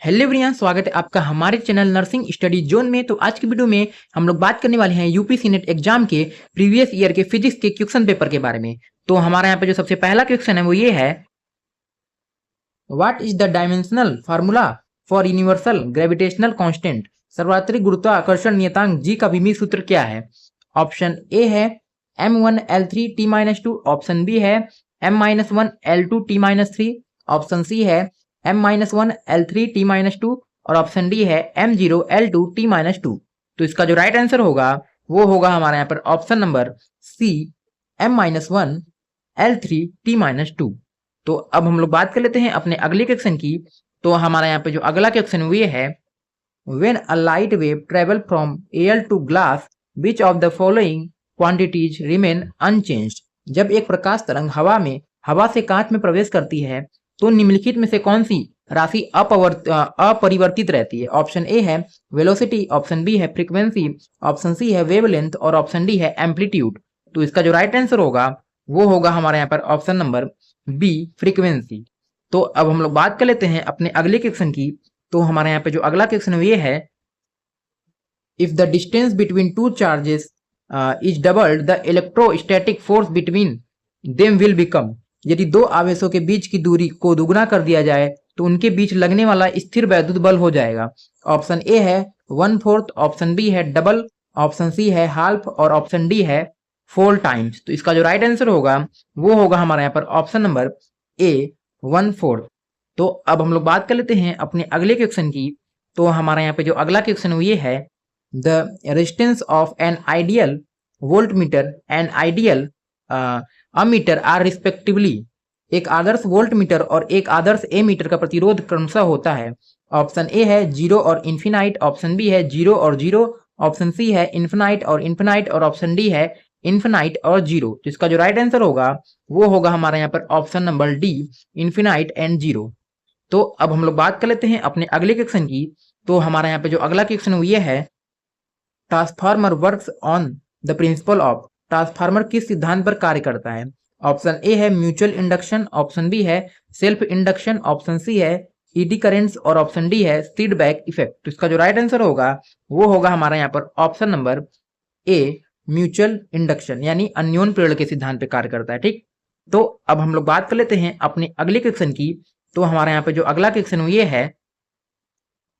Hello everyone, स्वागत है आपका हमारे चैनल नर्सिंग स्टडी जोन में। तो आज की वीडियो में हम लोग बात करने वाले हैं यूपीसी नेट एग्जाम के प्रीवियस ईयर के फिजिक्स के क्वेश्चन पेपर के बारे में। तो हमारे यहाँ पे जो सबसे पहला क्वेश्चन है वो ये है, what is the dimensional formula for universal gravitational constant? सर्वत्रिक गुरुत्वाकर्षण नियतांक जी का विमीय सूत्र क्या है? ऑप्शन ए है m1l3t-2, ऑप्शन बी है m-1l2t-3, ऑप्शन सी है m-1l3t-2 और ऑप्शन डी है m0l2t-2। तो इसका जो राइट आंसर होगा वो होगा हमारे यहाँ पर ऑप्शन नंबर सी, m-1l3t-2। तो अब हम लोग बात कर लेते हैं अपने अगले क्वेश्चन की। तो हमारा यहाँ पे जो अगला क्वेश्चन वो ये है, when a light wave travel from air to glass which of the following quantities remain unchanged? जब एक प्रकाश तरंग हवा से कांच में प्रवेश करती है तो निम्नलिखित में से कौन सी राशि अपरिवर्तित रहती है? ऑप्शन ए है वेलोसिटी, ऑप्शन बी है फ्रीक्वेंसी, ऑप्शन सी है वेवलेंथ और ऑप्शन डी है एम्पलीट्यूड। तो इसका जो राइट आंसर होगा वो होगा हमारे यहाँ पर ऑप्शन नंबर बी, फ्रीक्वेंसी। तो अब हम लोग बात कर लेते हैं अपने अगले क्वेश्चन की। तो हमारे यहाँ पे जो अगला क्वेश्चन ये है, if the distance between two charges is doubled the electrostatic force between them will become? यदि दो आवेशों के बीच की दूरी को दुगना कर दिया जाए तो उनके बीच लगने वाला स्थिर वैद्युत बल हो जाएगा। ऑप्शन ए है 1/4, ऑप्शन बी है डबल, ऑप्शन सी है हाल्फ और ऑप्शन डी है 4 टाइम्स। तो इसका जो राइट आंसर होगा वो होगा हमारे यहाँ पर ऑप्शन नंबर ए, 1/4। तो अब हम लोग बात कर लेते हैं अपने अगले क्वेश्चन की। तो हमारे यहाँ पे जो अगला क्वेश्चन ये है, the resistance of an ideal voltmeter and ideal ammeter are respectively. एक आदर्श वोल्ट मीटर और एक आदर्श ए मीटर का प्रतिरोध क्रमशः होता है। ऑप्शन ए है 0 और इन्फिनाइट, ऑप्शन बी है 0 और 0, ऑप्शन सी है इन्फिनाइट और इन्फिनाइट और ऑप्शन डी है इन्फिनाइट और 0। तो इसका जो राइट आंसर होगा वो होगा हमारे यहाँ पर option number D, infinite and 0। तो अब हम लोग बात कर लेते हैं अपने अगले क्वेश्चन की। तो हमारे यहाँ पे जो अगला क्वेश्चन ये है, transformer works on the principle of. Transformer किस सिद्धांत पर कार्य करता है? ऑप्शन ए है म्यूचुअल इंडक्शन, ऑप्शन बी है सेल्फ इंडक्शन, ऑप्शन सी है ईडी करेंट्स और ऑप्शन डी है फीडबैक इफेक्ट। तो इसका जो राइट आंसर होगा वो होगा हमारा यहाँ पर ऑप्शन नंबर ए, म्यूचुअल इंडक्शन, यानी अन्योन प्रेरण के सिद्धांत पे कार्य करता है। ठीक, तो अब हम लोग बात कर लेते हैं अपने अगले क्वेश्चन की। तो हमारे यहाँ पे जो अगला क्वेश्चन ये है,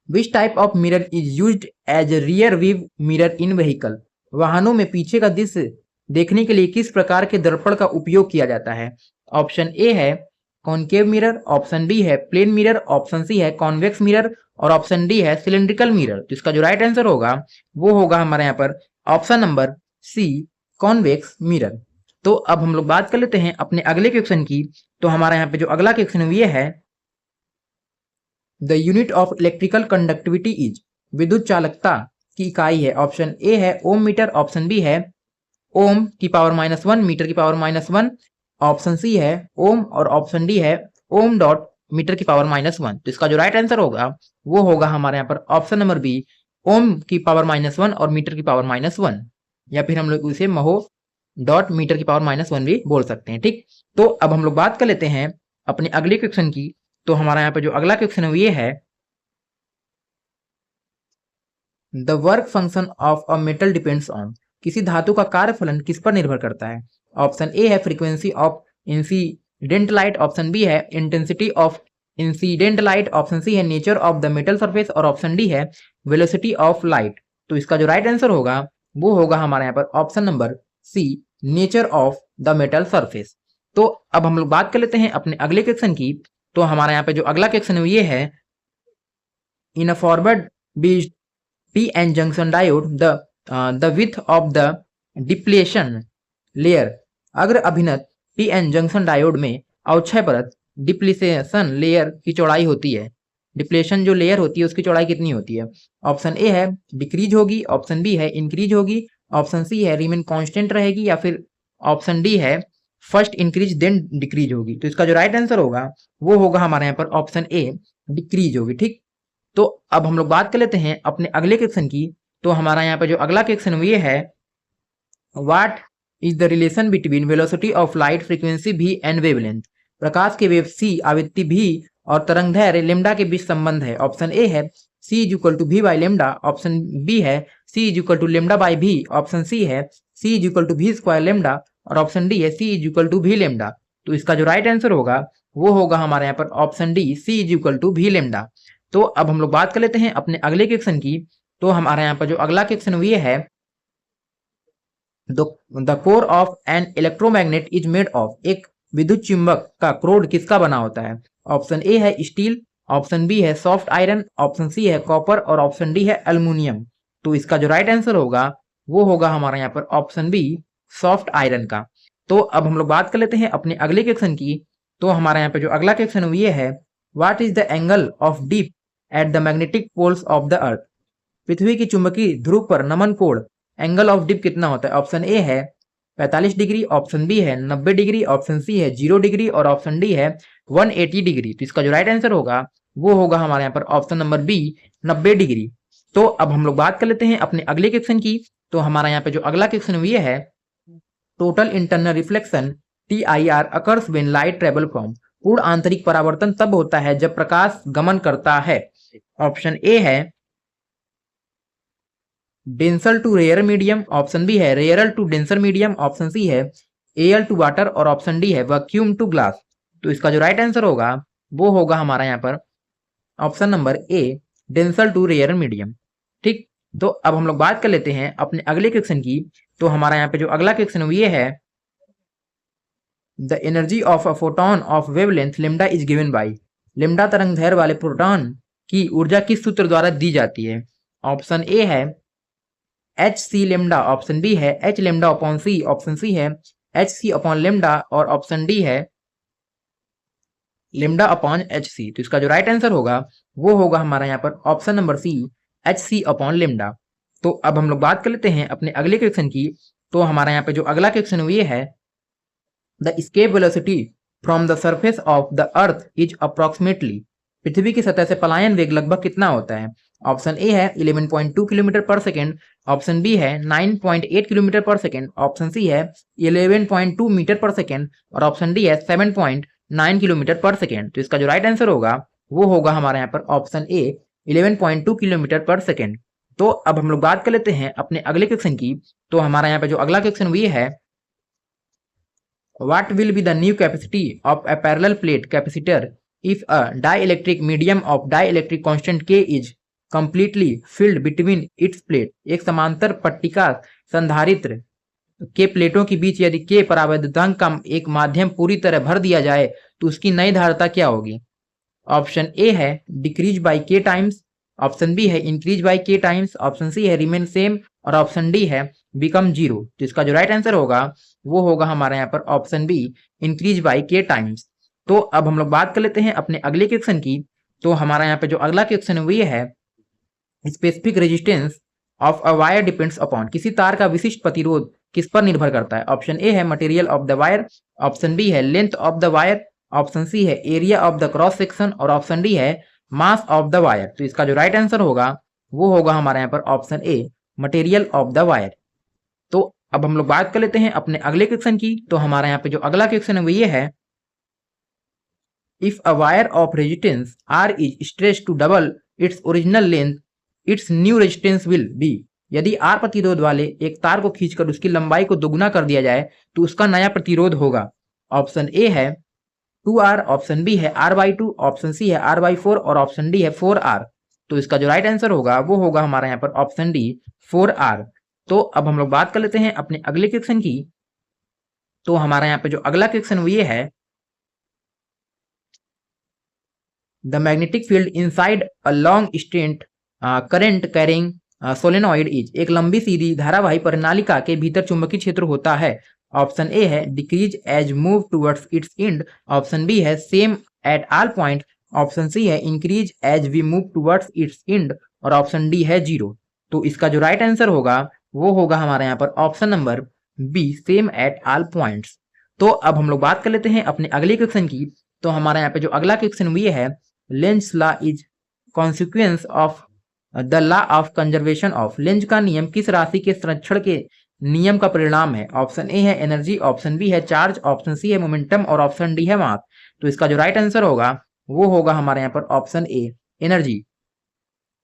which type of mirror is used as rear view mirror in vehicle? वाहनों में पीछे का दृश्य देखने के लिए किस प्रकार के दर्पण का उपयोग किया जाता है? ऑप्शन ए है कॉनकेव मिरर, ऑप्शन बी है प्लेन मिरर, ऑप्शन सी है कॉन्वेक्स मिरर और ऑप्शन डी है सिलेंड्रिकल मिरर। तो इसका जो राइट आंसर होगा वो होगा हमारे यहाँ पर option number C, convex mirror. तो अब हम लोग बात कर लेते हैं अपने अगले क्वेश्चन की। तो हमारे यहाँ पे जो अगला क्वेश्चन ये है, the unit of electrical conductivity is. विद्युत चालकता की इकाई है। ऑप्शन ए है ओम मीटर, ऑप्शन बी है ओम की पावर -1 मीटर की पावर -1, ऑप्शन सी है ओम और ऑप्शन डी है ओम डॉट मीटर की पावर -1। तो इसका जो राइट आंसर होगा वो होगा हमारे यहाँ पर ऑप्शन नंबर बी, ओम की पावर -1 और मीटर की पावर -1, या फिर हम लोग इसे महो डॉट मीटर की पावर -1 भी बोल सकते हैं। ठीक, तो अब हम लोग बात कर लेते हैं अपने अगले क्वेश्चन की। तो हमारा यहाँ पे जो अगला क्वेश्चन है ये है, the work function of a metal depends on. किसी धातु का कार्यफलन किस पर निर्भर करता है? ऑप्शन ए है frequency of incident light, option B है intensity of incident light, option C है nature of the metal surface और ऑप्शन डी है वेलोसिटी ऑफ लाइट। तो इसका जो राइट आंसर होगा वो होगा हमारे यहाँ पर option number C, nature of the metal surface. तो अब हम लोग बात कर लेते हैं अपने अगले क्वेश्चन की। तो हमारे यहाँ पे जो अगला क्वेश्चन है ये है, in a forward beach p n junction diode the width of the depletion layer. अग्र अभिनत पी-एन जंक्शन डायोड में अवक्षय परत डिप्लीशन लेयर की चौड़ाई होती है। डिप्लेशन जो लेयर होती है उसकी चौड़ाई कितनी होती है? ऑप्शन ए है डिक्रीज होगी, ऑप्शन बी है इंक्रीज होगी, ऑप्शन सी है रिमेन कांस्टेंट रहेगी, या फिर ऑप्शन डी है फर्स्ट इंक्रीज देन डिक्रीज होगी। तो इसका जो राइट आंसर होगा वो होगा हमारे यहाँ पर ऑप्शन ए, डिक्रीज होगी। ठीक, तो अब हम लोग बात कर लेते हैं अपने अगले क्वेश्चन की। तो हमारा यहाँ पे जो अगला क्वेश्चन ये है, what is the relation between velocity of light, frequency भी एंड वेवलेंथ। प्रकाश के वेग सी, आवृत्ति भी और तरंगदैर्घ्य लेमडा के बीच संबंध है। ऑप्शन ए है c is equal to v by lambda, option B है c is equal to lambda by v, option C है c is equal to v square lambda और ऑप्शन डी है c is equal to we lambda. तो इसका जो right answer होगा वो होगा हमारे यहाँ पर option D C is equal to we lambda. तो अब हम लोग बात कर लेते हैं अपने अगले क्वेश्चन की। तो हमारे यहाँ पर जो अगला क्वेश्चन ये है, the core of an electromagnet is made of, एक विद्युत चुंबक का क्रोड किसका बना होता है। ऑप्शन ए है स्टील, ऑप्शन बी है सॉफ्ट आयरन, ऑप्शन सी है कॉपर और ऑप्शन डी है एल्युमिनियम। तो इसका जो राइट आंसर होगा वो होगा हमारे यहाँ पर ऑप्शन बी सॉफ्ट आयरन का। तो अब हम लोग बात कर लेते हैं अपने अगले क्वेश्चन की। तो हमारे यहाँ पे जो अगला क्वेश्चन ये है, what is the angle of dip at the magnetic poles of the earth, पृथ्वी की चुंबकीय ध्रुव पर नमन कोण एंगल ऑफ डिप कितना होता है। ऑप्शन ए है 45 डिग्री, ऑप्शन बी है 90 डिग्री, ऑप्शन सी है 0 डिग्री और ऑप्शन डी है 180 डिग्री। तो इसका जो राइट आंसर होगा वो होगा हमारे यहाँ पर ऑप्शन नंबर बी 90 डिग्री। तो अब हम लोग बात कर लेते हैं अपने अगले क्वेश्चन की। तो हमारा यहाँ पे जो अगला क्वेश्चन ये है, total internal reflection TIR occurs when light travel from, पूर्ण आंतरिक परावर्तन तब होता है जब प्रकाश गमन करता है। ऑप्शन ए है denser to rare medium, option B है rare to denser medium, option C है एयर टू वाटर और ऑप्शन डी है वैक्यूम टू ग्लास। तो इसका जो राइट आंसर होगा वो होगा हमारा यहाँ पर option number A denser to rare medium. ठीक, तो अब हम लोग बात कर लेते हैं अपने अगले क्वेश्चन की। तो हमारा यहाँ पे जो अगला क्वेश्चन ये है, the energy of a photon of wavelength lambda is given by, lambda तरंगदैर्घ्य वाले प्रोटॉन की ऊर्जा किस सूत्र द्वारा दी जाती है। ऑप्शन ए है H C lambda, option B है H lambda upon C, option C है एच सी अपॉन लेमडा और ऑप्शन डी है लेमडा अपॉन एच सी। तो इसका जो राइट आंसर होगा वो होगा हमारा यहाँ पर option number C H C upon lambda. तो अब हम लोग बात कर लेते हैं अपने अगले क्वेश्चन की। तो हमारा यहाँ पे जो अगला क्वेश्चन ये है, the escape velocity from the surface of the earth is approximately, पृथ्वी की सतह से पलायन वेग लगभग कितना होता है। ऑप्शन ए है 11.2 किलोमीटर पर सेकेंड, ऑप्शन बी है 9.8 किलोमीटर पर सेकेंड, ऑप्शन सी है 11.2 मीटर पर सेकेंड और ऑप्शन डी है 7.9 किलोमीटर पर सेकेंड। तो इसका जो राइट आंसर होगा वो होगा हमारे यहाँ पर ऑप्शन ए 11.2 किलोमीटर पर सेकेंड। तो अब हम लोग बात कर लेते हैं अपने अगले क्वेश्चन की। तो हमारा यहाँ पे जो अगला क्वेश्चन ये है, what will be the new capacity of a parallel plate capacitor if a dielectric medium of dielectric constant K is completely filled between its plate, एक समांतर पट्टिका संधारित्र के प्लेटों के बीच यदि K परावैद्युतांक का एक माध्यम पूरी तरह भर दिया जाए तो उसकी नई धारिता क्या होगी। ऑप्शन ए है decrease by K times, option B है increase by K times, option C है रिमेन सेम और ऑप्शन डी है बिकम जीरो। तो इसका जो राइट आंसर होगा वो होगा हमारे यहाँ पर option be increase by K times. तो अब हम लोग बात कर लेते हैं अपने अगले क्वेश्चन की। तो हमारा यहाँ पे जो अगला क्वेश्चन ये है, specific resistance of a wire depends upon, किसी तार का विशिष्ट प्रतिरोध किस पर निर्भर करता है। ऑप्शन ए है material of the wire, option B है length of the wire, option C है area of the cross section और ऑप्शन डी है मास ऑफ द वायर। तो इसका जो राइट आंसर होगा वो होगा हमारे यहाँ पर option a material of the wire. तो अब हम लोग बात कर लेते हैं अपने अगले क्वेश्चन की। तो हमारे यहाँ पे जो अगला क्वेश्चन है वो ये है, if a wire of resistance R is stretch to double its original length its new resistance will be, यदि आर प्रतिरोध वाले एक तार को खींचकर उसकी लंबाई को दोगुना कर दिया जाए तो उसका नया प्रतिरोध होगा। ऑप्शन ए है 2R, ऑप्शन बी है R/2, ऑप्शन सी है R/4 और ऑप्शन डी है 4R। तो इसका जो राइट आंसर होगा वो होगा हमारा यहाँ पर ऑप्शन डी 4R। तो अब हम लोग बात कर लेते हैं अपने अगले क्वेश्चन की। तो हमारा यहाँ पे जो अगला क्वेश्चन वो ये है, the magnetic field inside a long straight current carrying solenoid is, एक लंबी सीधी धारावाही प्रणालिका के भीतर चुंबकीय क्षेत्र होता है। ऑप्शन ए है decrease as move towards its end, option B है same at all point, option C है increase as we move towards its end और ऑप्शन डी है जीरो। तो इसका जो राइट आंसर होगा वो होगा हमारे यहाँ पर option number B same at all points. तो अब हम लोग बात कर लेते हैं अपने अगले क्वेश्चन की। तो हमारे यहाँ पे जो अगला क्वेश्चन ये है, Lenz law is consequence of the law of conservation of, length का नियम किस राशि के संरक्षण के नियम का परिणाम है। ऑप्शन ए है एनर्जी, ऑप्शन बी है चार्ज, ऑप्शन सी है मोमेंटम और ऑप्शन डी है मास। तो इसका जो राइट आंसर होगा वो होगा हमारे यहाँ पर ऑप्शन ए एनर्जी।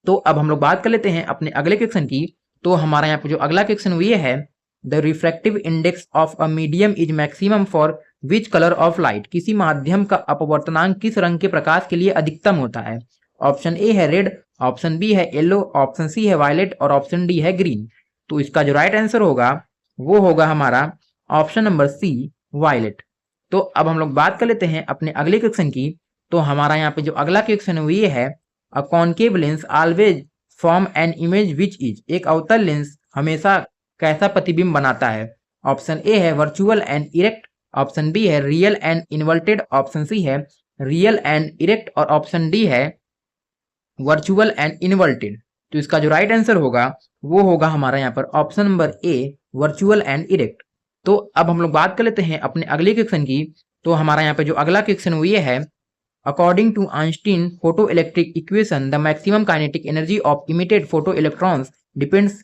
तो अब हम लोग बात कर लेते हैं अपने अगले क्वेश्चन की। तो हमारा यहाँ पे जो अगला क्वेश्चन वो ये है, the refractive index of a medium is maximum for which colour of light. किसी माध्यम का अपवर्तनांक किस रंग के प्रकाश के लिए अधिकतम होता है? ऑप्शन ए है रेड, ऑप्शन बी है येलो, ऑप्शन सी है वायलेट और ऑप्शन डी है ग्रीन। तो इसका जो राइट आंसर होगा वो होगा हमारा ऑप्शन नंबर सी वायलेट। तो अब हम लोग बात कर लेते हैं अपने अगले क्वेश्चन की। तो हमारा यहाँ पे जो अगला क्वेश्चन है वो ये है, a concave lens always form an image which is. एक अवतल लेंस हमेशा कैसा प्रतिबिंब बनाता है? ऑप्शन ए है virtual and erect, option B है real and inverted, option C है रियल एंड इरेक्ट और ऑप्शन डी है वर्चुअल एंड इन्वर्टेड। तो इसका जो राइट आंसर होगा वो होगा हमारा यहाँ पर option number A virtual and erect. तो अब हम लोग बात कर लेते हैं अपने अगले क्वेश्चन की। तो हमारा यहाँ पे जो अगला क्वेश्चन वो ये है, according to Einstein photoelectric equation the maximum kinetic energy of emitted photo electrons depends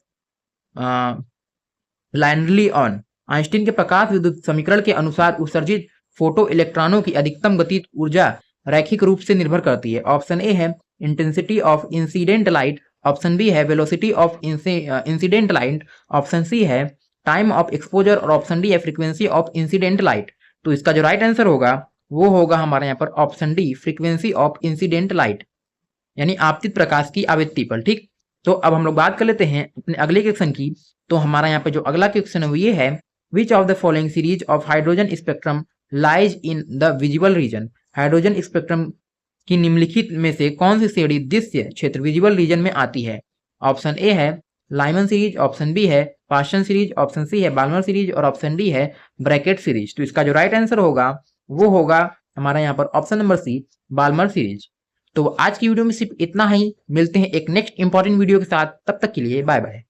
linearly on. Einstein के प्रकाश विद्युत समीकरण के अनुसार उत्सर्जित फोटो इलेक्ट्रॉनों की अधिकतम गतिज ऊर्जा रैखिक रूप से निर्भर करती है। ऑप्शन ए है intensity of incident light, option B है velocity of incident light, option C है टाइम ऑफ एक्सपोजर और ऑप्शन डी है फ्रीक्वेंसी ऑफ इंसिडेंट लाइट। तो इसका जो राइट आंसर होगा वो होगा हमारे यहाँ पर option D frequency of incident light, यानी आपतित प्रकाश की आवृत्ति पर। ठीक, तो अब हम लोग बात कर लेते हैं अपने अगले क्वेश्चन की। तो हमारा यहाँ पे जो अगला क्वेश्चन है वो ये है, विच of the following series of hydrogen spectrum lies in the visible region. Hydrogen spectrum की निम्नलिखित में से कौन सी श्रेणी दृश्य क्षेत्र विजिबल रीजन में आती है? ऑप्शन ए है लाइमन सीरीज, ऑप्शन बी है पास्टन सीरीज, ऑप्शन सी है बाल्मर सीरीज और ऑप्शन डी है ब्रैकेट सीरीज। तो इसका जो राइट आंसर होगा वो होगा हमारा यहाँ पर option number C Balmer series. तो आज की वीडियो में सिर्फ इतना ही, मिलते हैं एक नेक्स्ट इंपॉर्टेंट वीडियो के साथ, तब तक के लिए बाय बाय।